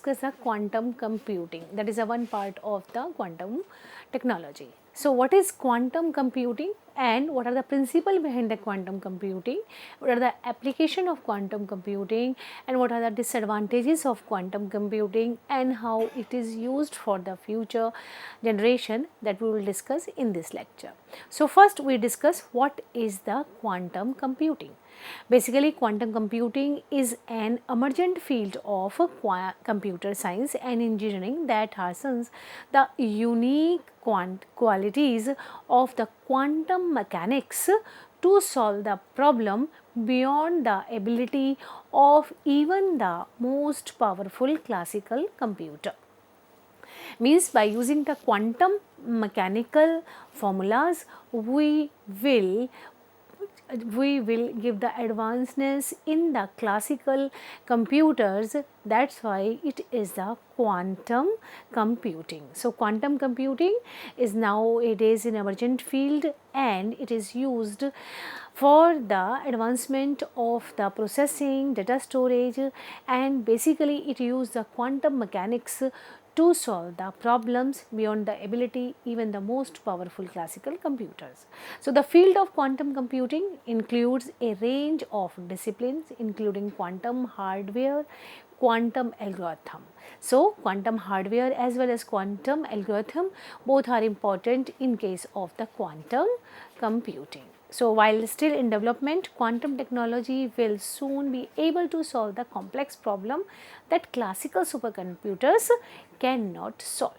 discuss the quantum computing. That is a one part of the quantum technology. So what is quantum computing and what are the principles behind the quantum computing? What are the application of quantum computing and what are the disadvantages of quantum computing and how it is used for the future generation, that we will discuss in this lecture. So first we discuss what is the quantum computing. Basically, quantum computing is an emergent field of computer science and engineering that harnesses the unique qualities of the quantum mechanics to solve the problem beyond the ability of even the most powerful classical computer. Means by using the quantum mechanical formulas, we will give the advancedness in the classical computers. That's why it is the quantum computing. So quantum computing is nowadays an emergent field and it is used for the advancement of the processing, data storage, and basically it uses the quantum mechanics to solve the problems beyond the ability even the most powerful classical computers. So the field of quantum computing includes a range of disciplines including quantum hardware, quantum algorithm. So quantum hardware as well as quantum algorithm both are important in case of the quantum computing. So while still in development, quantum technology will soon be able to solve the complex problem that classical supercomputers cannot solve.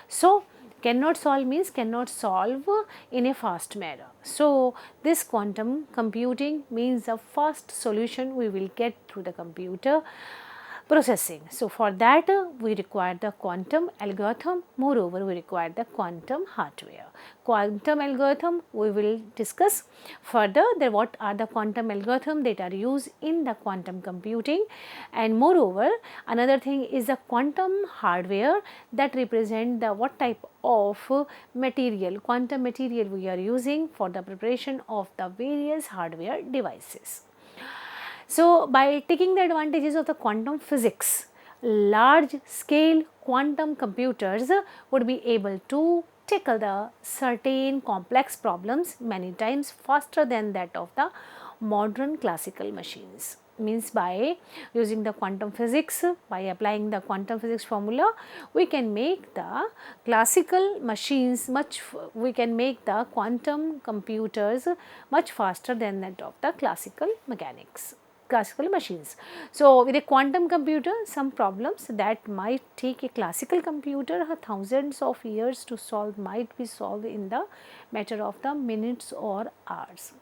So cannot solve means cannot solve in a fast manner. So this quantum computing means the fast solution we will get through the computer processing. So for that we require the quantum algorithm. Moreover, we require the quantum hardware. Quantum algorithm we will discuss further that what are the quantum algorithm that are used in the quantum computing, and moreover another thing is the quantum hardware that represent the what type of material, quantum material we are using for the preparation of the various hardware devices. So by taking the advantages of the quantum physics, large scale quantum computers would be able to tackle the certain complex problems many times faster than that of the modern classical machines. Means by using the quantum physics, by applying the quantum physics formula, we can make the classical machines we can make the quantum computers much faster than that of the classical machines. So with a quantum computer, some problems that might take a classical computer thousands of years to solve might be solved in the matter of the minutes or hours.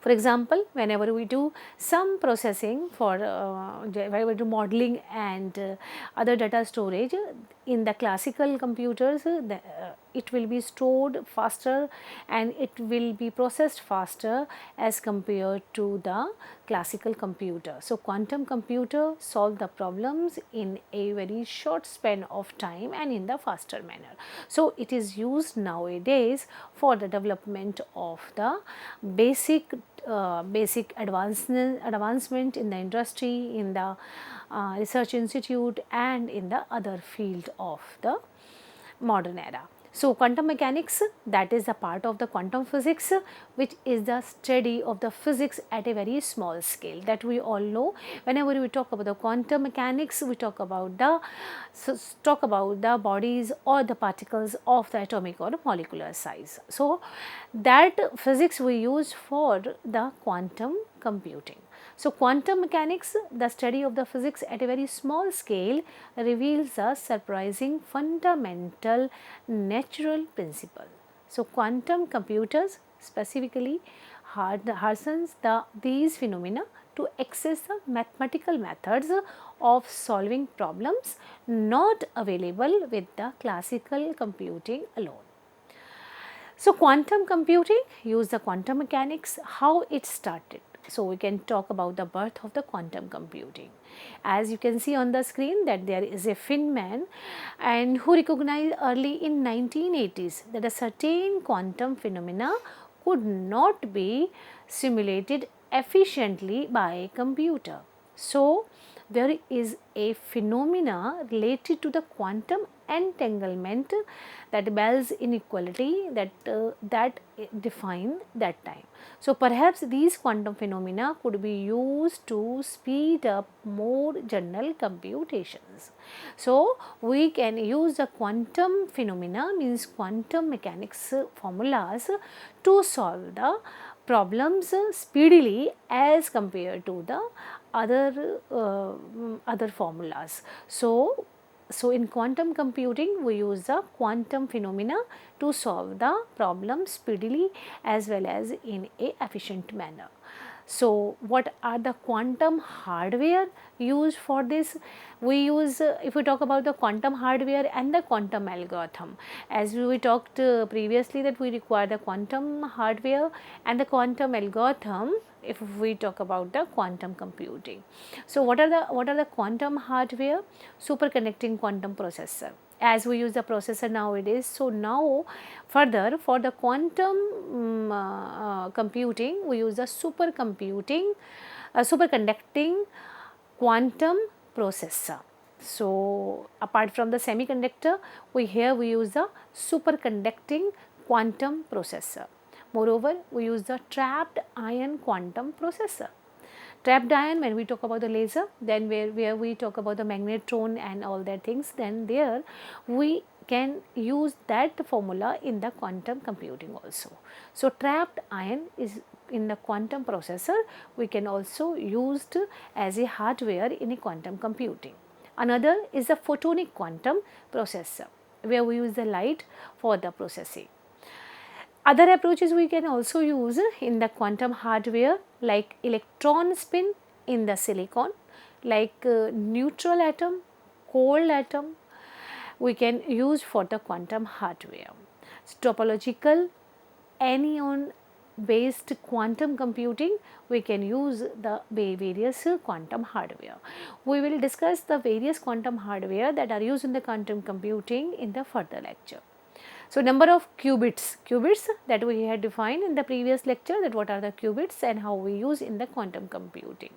For example, whenever we do some processing for whenever we do modeling and other data storage in the classical computers, it will be stored faster and it will be processed faster as compared to the classical computer. So quantum computer solve the problems in a very short span of time and in the faster manner. So it is used nowadays for the development of the basic advancement in the industry, in the research institute and in the other field of the modern era. So quantum mechanics, that is a part of the quantum physics, which is the study of the physics at a very small scale, that we all know. Whenever we talk about the quantum mechanics, we talk about the bodies or the particles of the atomic or molecular size. So that physics we use for the quantum computing. So quantum mechanics, the study of the physics at a very small scale, reveals a surprising fundamental natural principle. So quantum computers specifically harness these phenomena to access the mathematical methods of solving problems not available with the classical computing alone. So quantum computing use the quantum mechanics, how it started. So we can talk about the birth of the quantum computing. As you can see on the screen that there is a Finman and who recognized early in 1980s that a certain quantum phenomena could not be simulated efficiently by a computer. So there is a phenomena related to the quantum entanglement, that Bell's inequality that define that time. So perhaps these quantum phenomena could be used to speed up more general computations. So we can use the quantum phenomena, means quantum mechanics formulas, to solve the problems speedily as compared to the other formulas. So in quantum computing, we use the quantum phenomena to solve the problem speedily as well as in a efficient manner. So what are the quantum hardware used for this? We use, if we talk about the quantum hardware and the quantum algorithm, as we talked previously, that we require the quantum hardware and the quantum algorithm if we talk about the quantum computing. So what are the quantum hardware? Superconducting quantum processor, as we use the processor nowadays. So now further for the quantum computing, we use the superconducting quantum processor. So apart from the semiconductor, we use the superconducting quantum processor. Moreover, we use the trapped ion quantum processor. Trapped ion, when we talk about the laser, then where we talk about the magnetron and all that things, then there we can use that formula in the quantum computing also. So trapped ion is in the quantum processor, we can also used as a hardware in a quantum computing. Another is the photonic quantum processor, where we use the light for the processing. Other approaches we can also use in the quantum hardware, like electron spin in the silicon, like neutral atom, cold atom, we can use for the quantum hardware. So topological anion based quantum computing, we can use the various quantum hardware. We will discuss the various quantum hardware that are used in the quantum computing in the further lecture. So number of qubits that we had defined in the previous lecture, that what are the qubits and how we use in the quantum computing.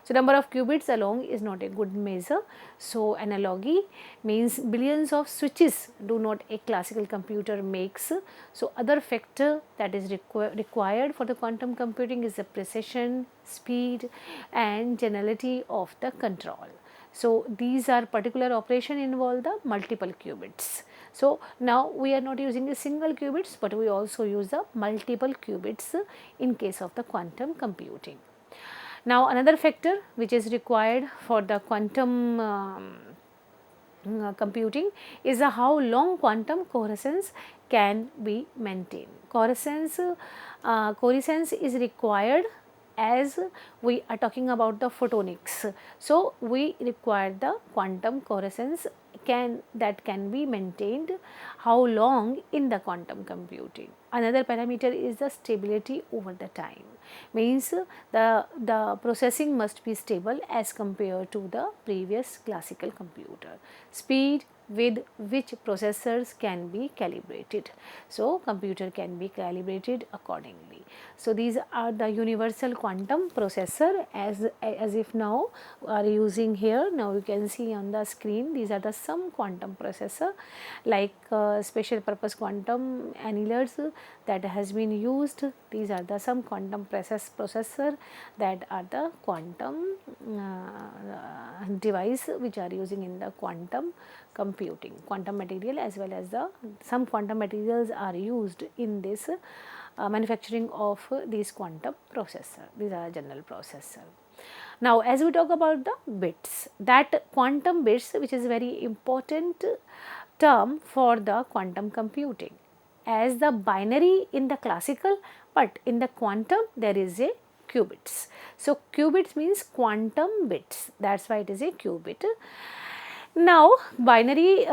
So number of qubits alone is not a good measure. So analogy means billions of switches do not a classical computer makes. So other factor that is required for the quantum computing is the precision, speed and generality of the control. So these are particular operation involve the multiple qubits. So now we are not using the single qubits, but we also use the multiple qubits in case of the quantum computing. Now another factor which is required for the quantum computing is how long quantum coherence can be maintained. Coherence is required as we are talking about the photonics. So we require the quantum coherence that can be maintained how long in the quantum computing. Another parameter is the stability over the time, means the processing must be stable as compared to the previous classical computer. Speed with which processors can be calibrated. So computer can be calibrated accordingly. So these are the universal quantum processor as if now are using here. Now you can see on the screen, these are the some quantum processor like special purpose quantum annealers that has been used. These are the some quantum processor that are the quantum device which are using in the quantum computing. Quantum material as well as the some quantum materials are used in this manufacturing of these quantum processor. These are general processor. Now as we talk about the bits, that quantum bits, which is very important term for the quantum computing, as the binary in the classical, but in the quantum there is a qubits. So qubits means quantum bits, that's why it is a qubit. Now binary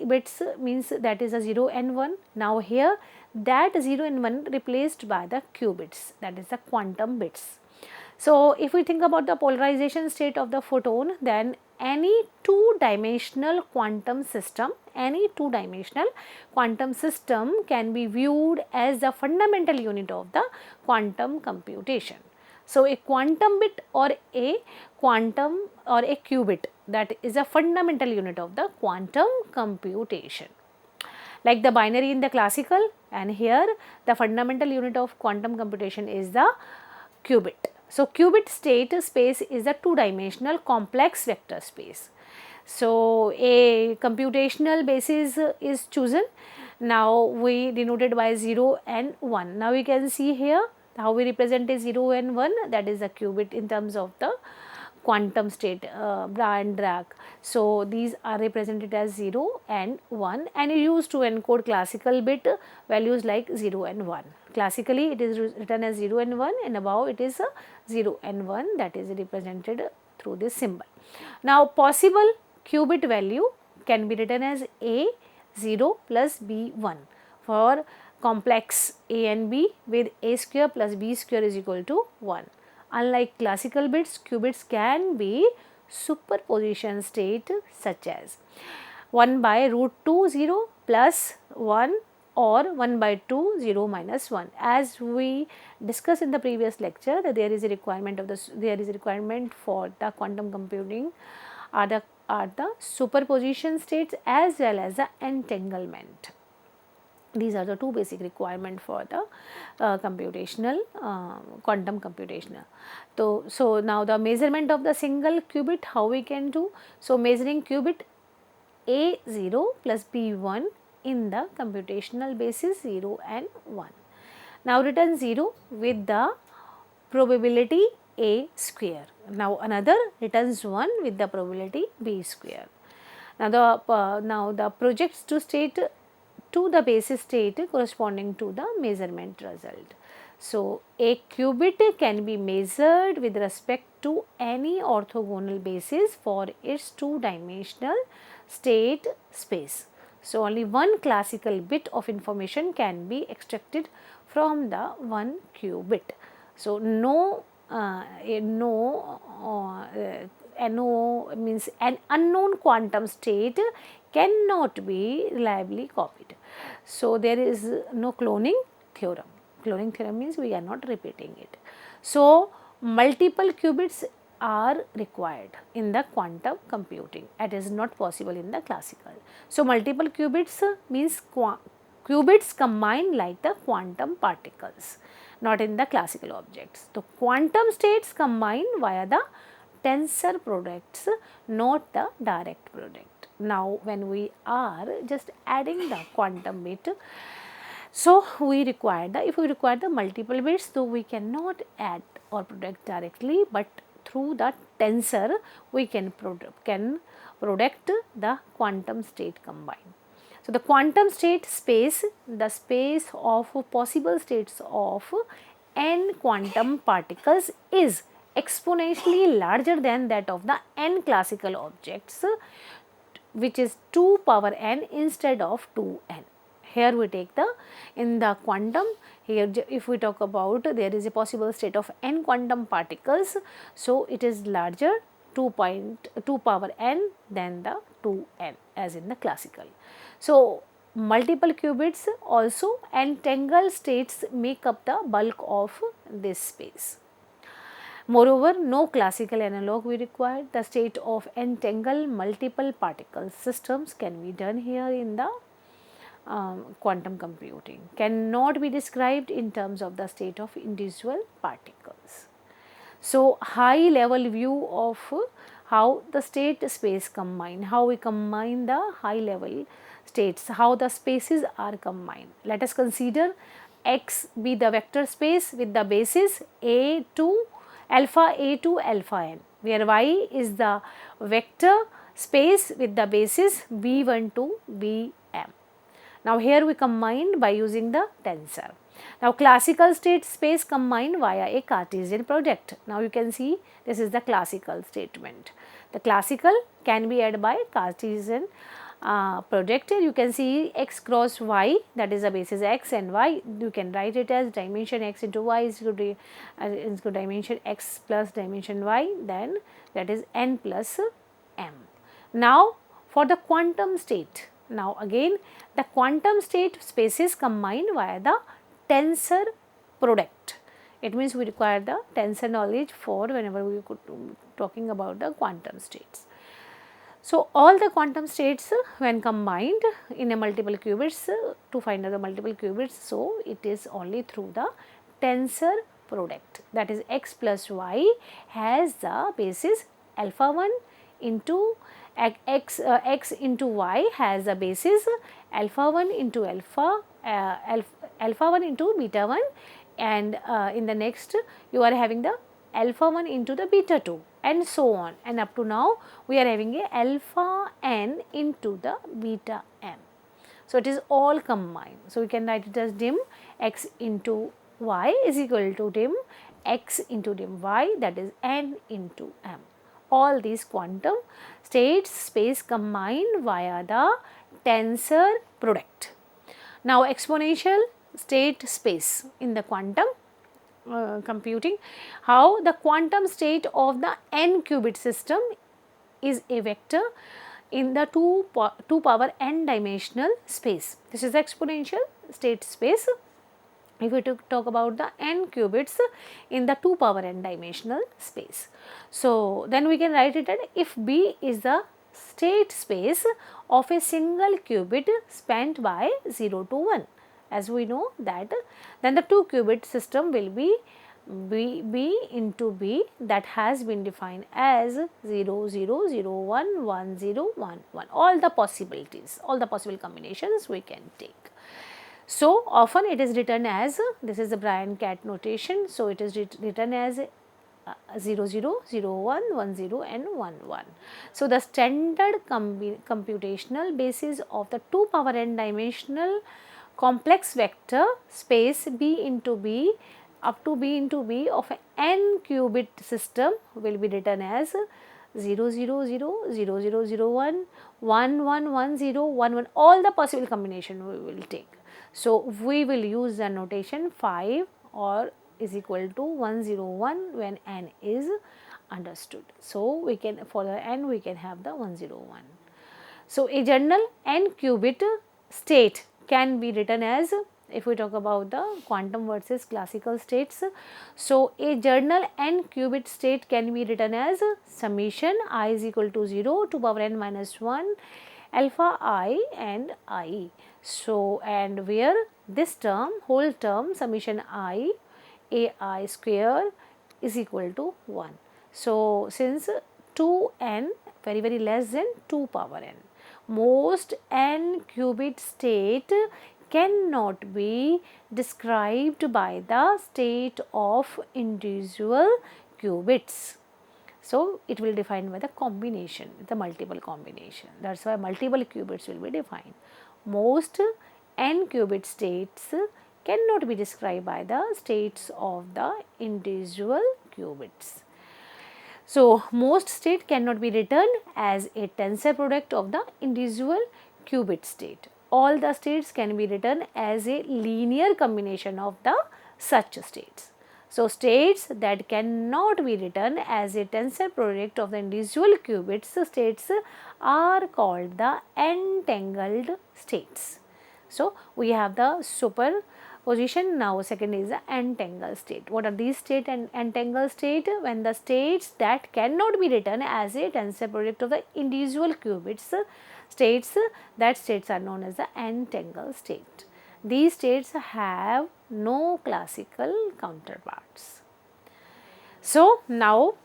bits means that is a 0 and 1. Now here that 0 and 1 replaced by the qubits, that is the quantum bits. So if we think about the polarization state of the photon, then any two-dimensional quantum system can be viewed as the fundamental unit of the quantum computation. So, a quantum bit or a quantum or a qubit, that is a fundamental unit of the quantum computation. Like the binary in the classical, and here the fundamental unit of quantum computation is the qubit. So, qubit state space is a two-dimensional complex vector space. So, a computational basis is chosen. Now, we denoted by 0 and 1. Now, we can see here how we represent a 0 and 1, that is a qubit in terms of the quantum state, bra and drag. So, these are represented as 0 and 1 and used to encode classical bit values like 0 and 1. Classically, it is written as 0 and 1, and above it is 0 and 1, that is represented through this symbol. Now, possible qubit value can be written as A 0 plus B 1 for complex A and B, with A square plus B square is equal to 1. Unlike classical bits, qubits can be superposition state such as 1 by root 2 0 plus 1 or 1 by 2 0 minus 1. As we discussed in the previous lecture, that there is a requirement for the quantum computing are the superposition states as well as the entanglement. These are the two basic requirements for the computational quantum computational. So now the measurement of the single qubit, how we can do? So measuring qubit A0 plus B1 in the computational basis 0 and 1. Now return 0 with the probability A square. Now another returns 1 with the probability B square. Now the projects to state to the basis state corresponding to the measurement result. So, a qubit can be measured with respect to any orthogonal basis for its two-dimensional state space. So, only one classical bit of information can be extracted from the one qubit. So, no means an unknown quantum state cannot be reliably copied. So, there is no cloning theorem. Cloning theorem means we are not repeating it. So, multiple qubits are required in the quantum computing. It is not possible in the classical. So, multiple qubits means qubits combined like the quantum particles, not in the classical objects. So, quantum states combine via the tensor products, not the direct product. Now, when we are just adding the quantum bit, so we require if we require the multiple bits, so we cannot add or product directly, but through the tensor we can product the quantum state combined. So, the quantum state space, the space of possible states of n quantum particles is exponentially larger than that of the n classical objects, which is 2 power n instead of 2n. Here we take in the quantum, here if we talk about there is a possible state of n quantum particles, so it is larger 2 power n than the 2n as in the classical. So, multiple qubits also entangled states make up the bulk of this space. Moreover, no classical analog we require. The state of entangled multiple particle systems can be done here in the quantum computing, cannot be described in terms of the state of individual particles. So, high level view of how the state space combine, how we combine the high level states, how the spaces are combined. Let us consider X be the vector space with the basis A to alpha A to alpha n, where Y is the vector space with the basis B1 to Bm. Now, here we combined by using the tensor. Now, classical state space combined via a Cartesian product. Now, you can see this is the classical statement. The classical can be added by Cartesian product. You can see x cross y, that is the basis x and y. You can write it as dimension x into y is equal to dimension x plus dimension y, then that is n plus m. Now, for the quantum state, now again the quantum state spaces combined via the tensor product. It means we require the tensor knowledge for whenever we could talking about the quantum states. So, all the quantum states when combined in a multiple qubits to find out the multiple qubits, so it is only through the tensor product, that is x plus y has the basis alpha 1 into x into y has the basis alpha 1 into alpha 1 into beta 1, and in the next you are having the alpha 1 into the beta 2 and so on, and up to now we are having a alpha n into the beta m. So, it is all combined. So, we can write it as dim x into y is equal to dim x into dim y, that is n into m. All these quantum states space combined via the tensor product. Now, exponential state space in the quantum computing, how the quantum state of the n qubit system is a vector in the 2 power n dimensional space. This is the exponential state space if we talk about the n qubits in the 2 power n dimensional space. So, then we can write it as if B is the state space of a single qubit spanned by 0 to 1. As we know that then the 2 qubit system will be B into B, that has been defined as 0 0 0 1 1 0 1 1, all the possibilities, all the possible combinations we can take. So, often it is written as, this is the Bryan-Cat notation. So, it is written as 0 0 0 1 1 0 and 1 1. So, the standard computational basis of the 2 power n dimensional complex vector space B into B up to B into B of an n qubit system will be written as 0 0 0 0 0 0 1 1 1 1 0 1 1, all the possible combination we will take. So, we will use the notation 5 or is equal to 101 when n is understood. So, we can for the n we can have the 101. So, a general n qubit state can be written as, if we talk about the quantum versus classical states. So, a general n qubit state can be written as summation I is equal to 0 to power n minus 1 alpha I and I. So, and where this term whole term summation I a I square is equal to 1. So, since 2n very less than 2 power n, most n qubit state cannot be described by the state of individual qubits. So, it will be defined by the combination, the multiple combination. That is why multiple qubits will be defined. Most n qubit states cannot be described by the states of the individual qubits. So, most state cannot be written as a tensor product of the individual qubit state. All the states can be written as a linear combination of the such states. So, states that cannot be written as a tensor product of the individual qubits states are called the entangled states. So, we have the superposition, now second is the entangled state. What are these state and entangled state? When the states that cannot be written as a tensor product of the individual qubits states, that states are known as the entangled state. These states have no classical counterparts. So, now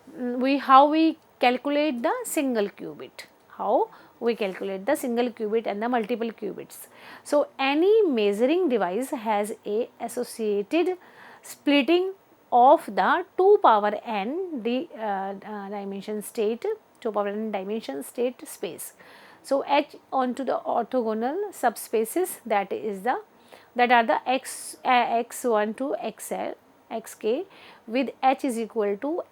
how we calculate the single qubit, how we calculate the single qubit and the multiple qubits. So, any measuring device has a associated splitting of the 2 power n dimension state, 2 power n dimension state space. So, H onto the orthogonal subspaces, that are the x1 to xl xk with H is equal to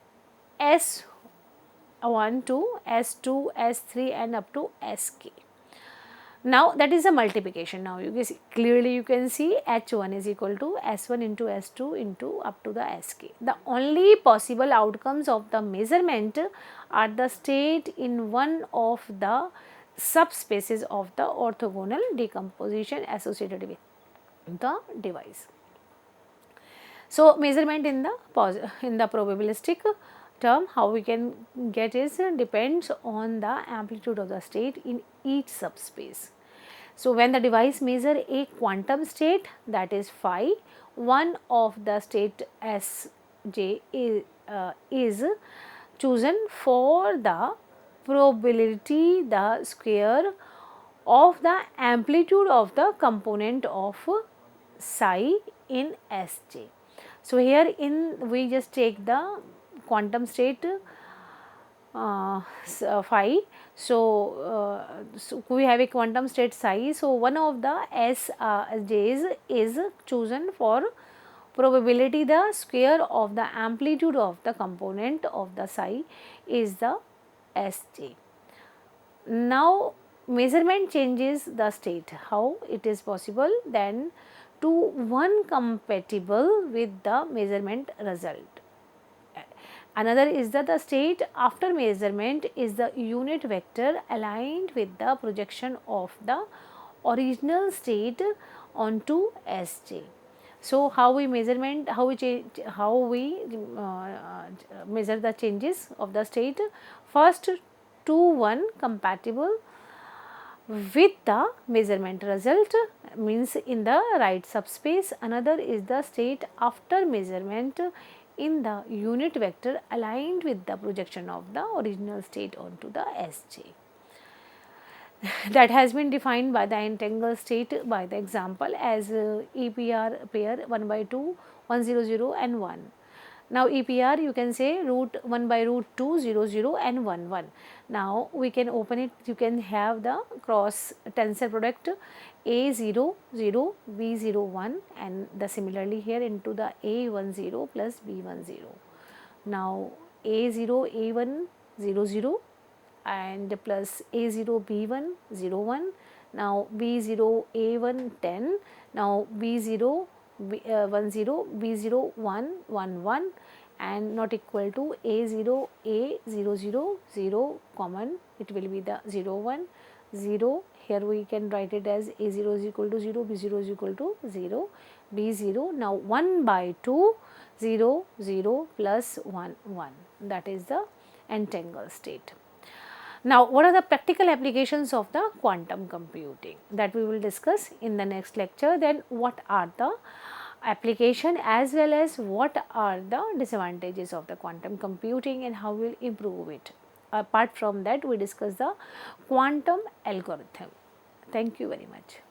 S1 to S2, S3 and up to Sk. Now, that is a multiplication. Now, you can see clearly, you can see H1 is equal to S1 into S2 into up to the Sk. The only possible outcomes of the measurement are the state in one of the subspaces of the orthogonal decomposition associated with the device. So, measurement in the probabilistic term, how we can get is depends on the amplitude of the state in each subspace. So, when the device measure a quantum state, that is phi, one of the state Sj is chosen for the probability the square of the amplitude of the component of psi in Sj. So, here in we just take the quantum state phi. So, we have a quantum state psi. So, one of the Sj's is chosen for probability the square of the amplitude of the component of the psi is the Sj. Now, measurement changes the state. How it is possible? Then to one compatible with the measurement result. Another is that the state after measurement is the unit vector aligned with the projection of the original state onto Sj. So, how we measurement, how we measure the changes of the state? First, 2 1 compatible with the measurement result, means in the right subspace. Another is the state after measurement in the unit vector aligned with the projection of the original state onto the Sj. That has been defined by the entangled state by the example as EPR pair 1 by 2, 1 0 0 and 1. Now, EPR you can say root 1 by root 2, 0 0 and 1 1. Now, we can open it, you can have the cross tensor product A 0 0, B 0 1 and the similarly here into the A 1 0 plus B 1 0. Now, A 0 A 1 0 0 and plus A 0 B 1 0 1. Now, B 0 A 1 10. Now, B 0 1 0 B 0 1 1 1 and not equal to A 0 A 0 0 0 common, it will be the 0 1 0. Here we can write it as A 0 is equal to 0, B 0 is equal to 0, B 0. Now, 1 by 2 0 0 plus 1 1, that is the entangled state. Now, what are the practical applications of the quantum computing, that we will discuss in the next lecture. Then what are the application as well as what are the disadvantages of the quantum computing and how we will improve it. Apart from that, we discuss the quantum algorithm. Thank you very much.